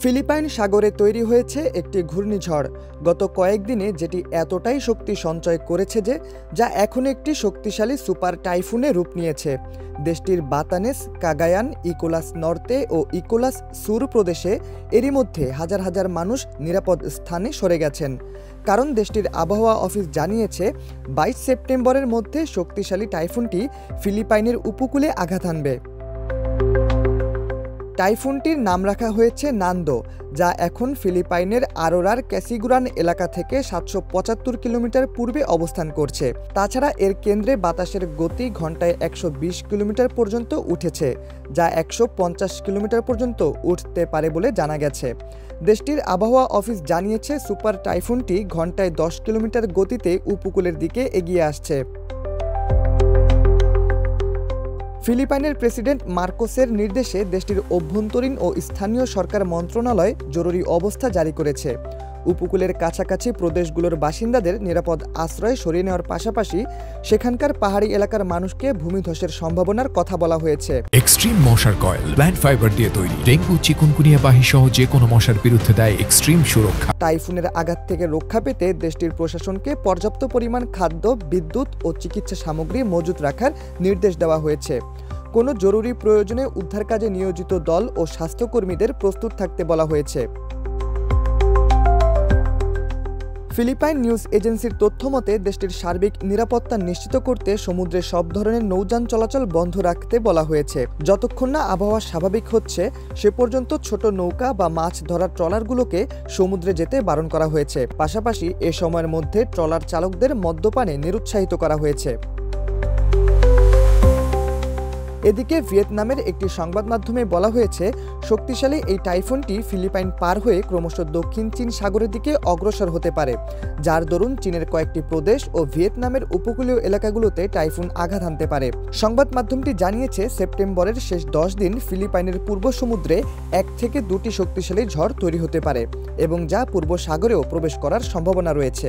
Philippine সাগরে তৈরি হয়েছে একটি ঘূর্ণিঝড় গত কয়েকদিনে, যেটি এতটাই শক্তি সঞ্চয় করেছে যে যা এখন একটি শক্তিশালী সুপার টাইফুনে রূপ নিয়েছে। দেশটির বাতানেস, কাগায়ান, ইকোলাস নর্তে ও ইকোলাস সুর প্রদেশে এরই মধ্যে হাজার হাজার মানুষ নিরাপদ স্থানে সরে গেছেন, কারণ দেশটির আবহাওয়া অফিস জানিয়েছে 22 সেপ্টেম্বরের মধ্যে শক্তিশালী টাইফুনটি ফিলিপাইনের উপকূলে আঘাত হানবে। টাইফুনটির নাম রাখা হয়েছে নান্দো, যা এখন ফিলিপাইনের আরোরার ক্যাসিগুরান এলাকা থেকে 775 কিলোমিটার পূর্বে অবস্থান করছে। তাছাড়া এর কেন্দ্রে বাতাসের গতি ঘন্টায় 120 কিলোমিটার পর্যন্ত উঠেছে, যা 150 কিলোমিটার পর্যন্ত উঠতে পারে বলে জানা গেছে। দেশটির আবহাওয়া অফিস জানিয়েছে সুপার টাইফুনটি ঘন্টায় 10 কিলোমিটার গতিতে উপকূলের দিকে এগিয়ে আসছে। ফিলিপাইনের প্রেসিডেন্ট মার্কোসের নির্দেশে দেশটির অভ্যন্তরীণ ও স্থানীয় সরকার মন্ত্রণালয় জরুরি অবস্থা জারি করেছে। উপকূলের কাছাকাছি প্রদেশগুলোর বাসিন্দাদের নিরাপদ আশ্রয়ে সরিয়ে নেওয়ার পাশাপাশি সেখানকার পাহাড়ি এলাকার মানুষকে ভূমিধসের সম্ভাবনার কথা বলা হয়েছে। এক্সট্রিম মশার কয়েল প্ল্যান্ট ফাইবার দিয়ে তৈরি, ডেঙ্গু, চিকুনগুনিয়া বাহি সহ যে কোনো মশার বিরুদ্ধে দেয় এক্সট্রিম সুরক্ষা। টাইফুনের আঘাত থেকে রক্ষা পেতে দেশটির প্রশাসনকে পর্যাপ্ত পরিমাণ খাদ্য, বিদ্যুৎ ও চিকিৎসা সামগ্রী মজুত রাখার নির্দেশ দেওয়া হয়েছে। কোনো জরুরি প্রয়োজনে উদ্ধার কাজে নিয়োজিত দল ও স্বাস্থ্যকর্মীদের প্রস্তুত থাকতে বলা হয়েছে। ফিলিপাইন নিউজ এজেন্সির তথ্যমতে দেশটির সার্বিক নিরাপত্তা নিশ্চিত করতে সমুদ্রে সব ধরনের নৌযান চলাচল বন্ধ রাখতে বলা হয়েছে। যতক্ষণ না আবহাওয়া স্বাভাবিক হচ্ছে সে পর্যন্ত ছোট নৌকা বা মাছ ধরার ট্রলারগুলোকে সমুদ্রে যেতে বারণ করা হয়েছে। পাশাপাশি এ সময়ের মধ্যে ট্রলার চালকদের মদ্যপানে নিরুৎসাহিত করা হয়েছে। এদিকে ভিয়েতনামের একটি সংবাদ মাধ্যমে বলা হয়েছে, শক্তিশালী এই টাইফুনটি ফিলিপাইন পার হয়ে ক্রমশ দক্ষিণ চীন সাগরের দিকে অগ্রসর হতে পারে, যার দরুন চীনের কয়েকটি প্রদেশ ও ভিয়েতনামের উপকূলীয় এলাকাগুলোতে টাইফুন আঘাত হানতে পারে। সংবাদ মাধ্যমটি জানিয়েছে সেপ্টেম্বরের শেষ 10 দিন ফিলিপাইনের পূর্ব সমুদ্রে 1 থেকে 2টি শক্তিশালী ঝড় তৈরি হতে পারে এবং যা পূর্ব সাগরেও প্রবেশ করার সম্ভাবনা রয়েছে।